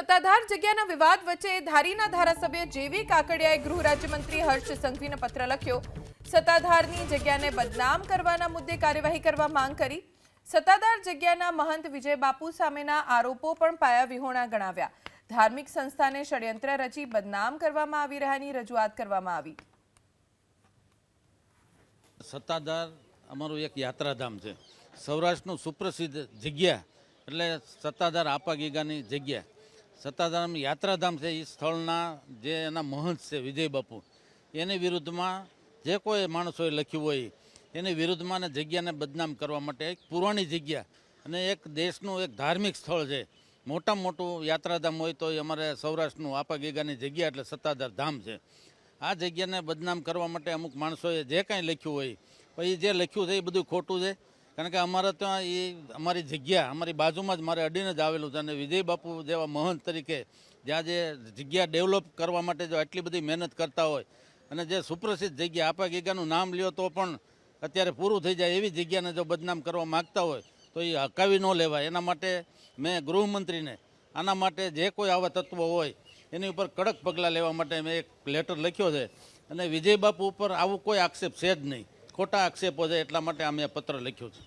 સત્તાધાર જગ્યાના વિવાદ વચ્ચે ધારીના ધારાસભ્ય જેવી કાકડિયાએ ગૃહ રાજ્યમંત્રી હર્ષ સંઘવીને પત્ર લખ્યો। સત્તાધારની જગ્યાને બદનામ કરવાના મુદ્દે કાર્યવાહી કરવા માંગ કરી। સત્તાધાર જગ્યાના મહંત વિજય બાપુ સામેના આરોપો પણ પાયા વિહોણા ગણાવ્યા। ધાર્મિક સંસ્થાને ષડયંત્ર રચી બદનામ કરવામાં આવી રહ્યાની રજૂઆત કરવામાં આવી। સત્તાધાર અમારું એક યાત્રાધામ છે। સૌરાષ્ટ્રનું સુપ્રસિદ્ધ જગ્યા એટલે સત્તાધાર આપા ગીગાની જગ્યા। સત્તાધાર યાત્રાધામ છે। એ સ્થળના જે એના મહંત છે વિજય બાપુ, એની વિરુદ્ધમાં જે કોઈ માણસોએ લખ્યું હોય એની વિરુદ્ધમાં ને જગ્યાને બદનામ કરવા માટે એક પુરાણી જગ્યા અને એક દેશનું એક ધાર્મિક સ્થળ છે। મોટામાં મોટું યાત્રાધામ હોય તો એ અમારે સૌરાષ્ટ્રનું આપા ગીગાની જગ્યા એટલે સત્તાધાર ધામ છે। આ જગ્યાને બદનામ કરવા માટે અમુક માણસોએ જે કાંઈ લખ્યું હોય, પછી જે લખ્યું છે એ બધું ખોટું છે। કારણ કે અમારે ત્યાં એ અમારી જગ્યા અમારી બાજુમાં જ મારે અડીને જ આવેલું છે અને વિજય બાપુ જેવા મહંત તરીકે જ્યાં જે જગ્યા ડેવલપ કરવા માટે જો આટલી બધી મહેનત કરતા હોય અને જે સુપ્રસિદ્ધ જગ્યા આપા ગીગાનું નામ લ્યો તો પણ અત્યારે પૂરું થઈ જાય એવી જગ્યાને જો બદનામ કરવા માગતા હોય તો એ હકાવી ન લેવાય। એના માટે મેં ગૃહમંત્રીને આના માટે જે કોઈ આવા તત્વો હોય એની ઉપર કડક પગલાં લેવા માટે મેં એક લેટર લખ્યો છે અને વિજય બાપુ ઉપર આવું કોઈ આક્ષેપ છે જ નહીં, ખોટા આક્ષેપો છે, એટલા માટે આ મેં પત્ર લખ્યો છે।